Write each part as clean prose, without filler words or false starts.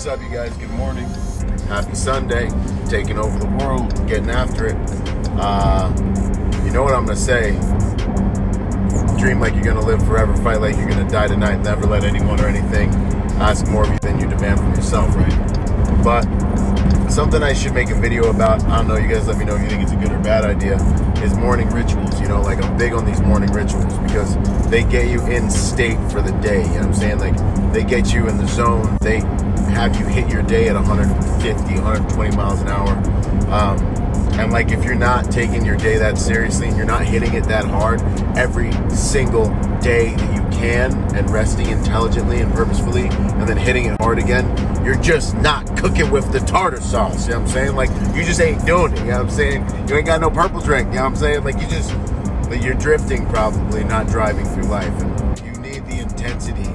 What's up, you guys? Good morning. Happy Sunday. Taking over the world, getting after it. You know what I'm going to say? Dream like you're going to live forever, fight like you're going to die tonight, never let anyone or anything ask more of you than you demand from yourself, right? But something I should make a video about, I don't know, you guys let me know if you think it's a good or bad idea, is morning rituals. You know, like I'm big on these morning rituals because they get you in state for the day. You know what I'm saying? Like they get you in the zone. They have you hit your day at 150, 120 miles an hour. And like if you're not taking your day that seriously and you're not hitting it that hard every single day that you can and resting intelligently and purposefully and then hitting it hard again, you're just not cooking with the tartar sauce. You know what I'm saying? Like you just ain't doing it. You know what I'm saying? You ain't got no purple drink. You know what I'm saying? Like you're drifting probably, not driving through life. And you need the intensity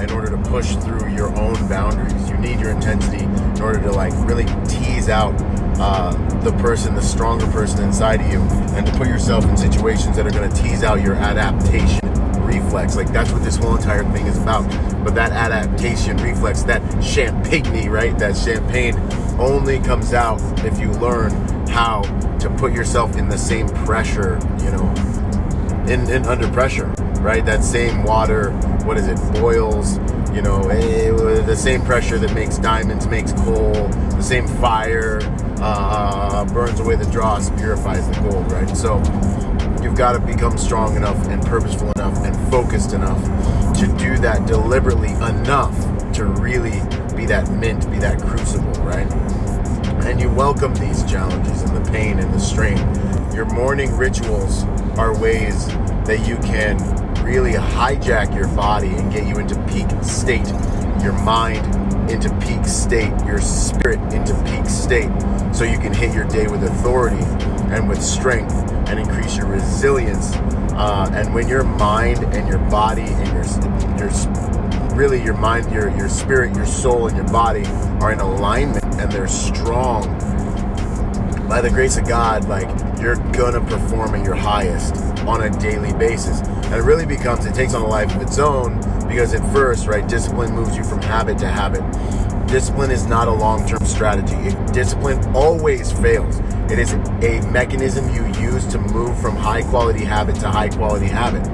in order to push through your own boundaries. You need your intensity in order to like really tease out the stronger person inside of you, and to put yourself in situations that are going to tease out your adaptation reflex. Like that's what this whole entire thing is about. But that adaptation reflex, that champagne, right? That champagne only comes out if you learn how to put yourself in the same pressure, you know, in under pressure, right? That same water, what is it, boils, you know, the same pressure that makes diamonds, makes coal, the same fire burns away the dross, purifies the gold, right? So you've got to become strong enough and purposeful enough and focused enough to do that deliberately enough to really be that mint, be that crucible, right? And you welcome these challenges and the pain and the strain. Your morning rituals are ways that you can really hijack your body and get you into peak state, your mind into peak state, your spirit into peak state, so you can hit your day with authority and with strength and increase your resilience. And when your mind and your body and your mind, your spirit, your soul, and your body are in alignment and they're strong, by the grace of God, like you're gonna perform at your highest on a daily basis. And it takes on a life of its own, because at first, right, discipline moves you from habit to habit. Discipline is not a long-term strategy. Discipline always fails. It is a mechanism you use to move from high-quality habit to high-quality habit.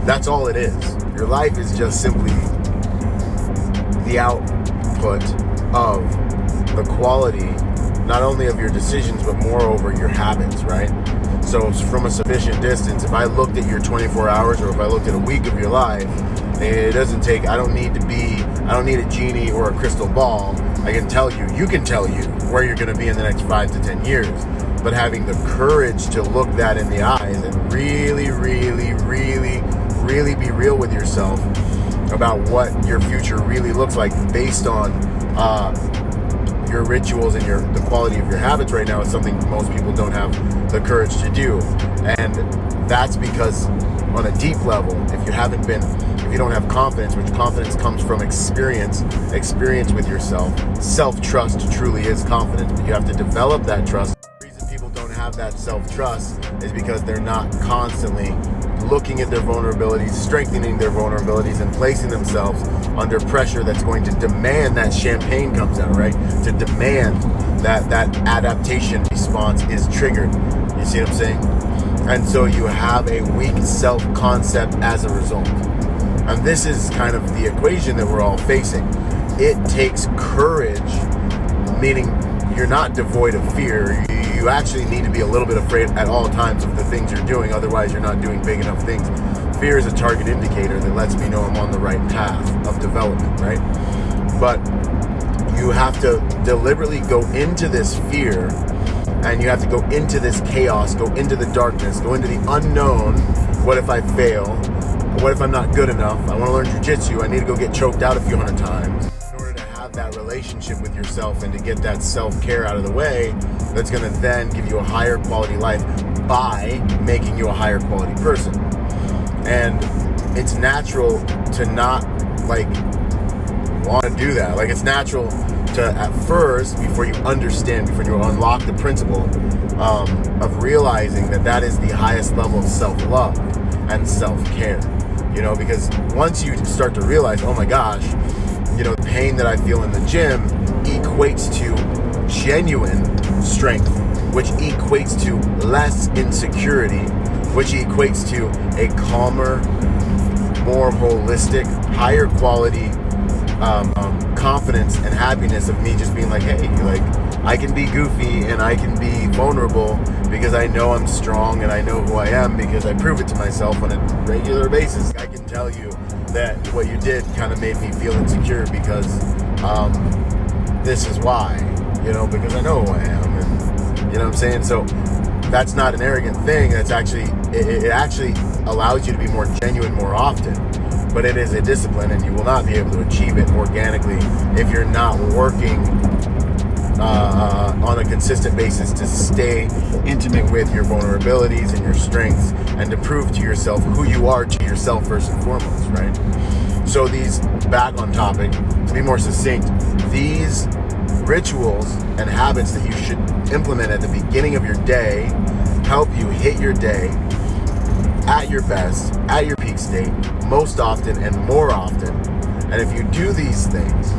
That's all it is. Your life is just simply the output of the quality, not only of your decisions, but moreover your habits, right? So from a sufficient distance, if I looked at your 24 hours or if I looked at a week of your life, I don't need a genie or a crystal ball. You can tell you where you're going to be in the next 5 to 10 years. But having the courage to look that in the eyes and really, really, really, really be real with yourself about what your future really looks like based on your rituals and the quality of your habits right now is something most people don't have the courage to do. And that's because on a deep level, if you don't have confidence, which confidence comes from experience with yourself. Self-trust truly is confidence, but you have to develop that trust. The reason people don't have that self-trust is because they're not constantly looking at their vulnerabilities, strengthening their vulnerabilities, and placing themselves under pressure that's going to demand that champagne comes out, right? To demand that adaptation response is triggered. You see what I'm saying? And so you have a weak self-concept as a result. And this is kind of the equation that we're all facing. It takes courage, meaning you're not devoid of fear. You actually need to be a little bit afraid at all times of the things you're doing. Otherwise, you're not doing big enough things. Fear is a target indicator that lets me know I'm on the right path of development, right? But you have to deliberately go into this fear, and you have to go into this chaos, go into the darkness, go into the unknown. What if I fail? What if I'm not good enough? I want to learn jujitsu. I need to go get choked out a few hundred times. In order to have that relationship with yourself and to get that self-care out of the way, that's going to then give you a higher quality life by making you a higher quality person. And it's natural to not want to do that. It's natural to, at first, before you unlock the principle of realizing that is the highest level of self-love and self-care. Because once you start to realize, oh my gosh, the pain thing that I feel in the gym equates to genuine strength, which equates to less insecurity, which equates to a calmer, more holistic, higher quality confidence and happiness of me just being like, hey, like, I can be goofy and I can be vulnerable because I know I'm strong and I know who I am because I prove it to myself on a regular basis. I can tell you that what you did kind of made me feel insecure because this is why, because I know who I am, and you know what I'm saying? So that's not an arrogant thing. That's actually, it actually allows you to be more genuine more often. But it is a discipline, and you will not be able to achieve it organically if you're not working on a consistent basis to stay intimate with your vulnerabilities and your strengths and to prove to yourself who you are to yourself first and foremost, right? So back on topic, to be more succinct, these rituals and habits that you should implement at the beginning of your day help you hit your day at your best, at your peak state, most often and more often. And if you do these things,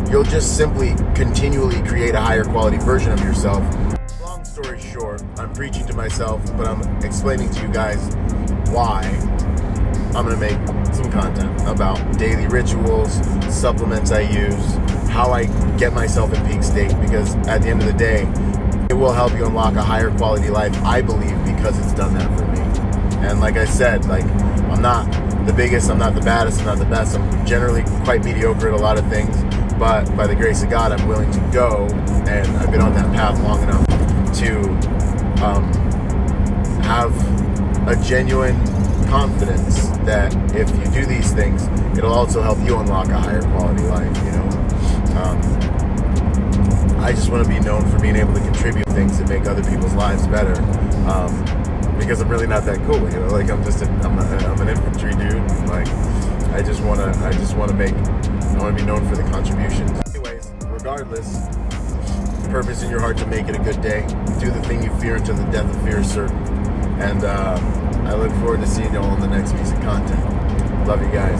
you'll just simply continually create a higher quality version of yourself. Long story short, I'm preaching to myself, but I'm explaining to you guys why I'm going to make some content about daily rituals, supplements I use, how I get myself in peak state, because at the end of the day, it will help you unlock a higher quality life, I believe, because it's done that for me. And like I said, I'm not the biggest, I'm not the baddest, I'm not the best. I'm generally quite mediocre at a lot of things, but by the grace of God, I'm willing to go, and I've been on that path long enough to have a genuine confidence that if you do these things, it'll also help you unlock a higher quality life, I just want to be known for being able to contribute things that make other people's lives better, because I'm really not that cool, I'm an infantry dude. I want to be known for the contributions. Anyways, regardless, purpose in your heart to make it a good day. Do the thing you fear until the death of fear is certain. And I look forward to seeing you all in the next piece of content. Love you guys.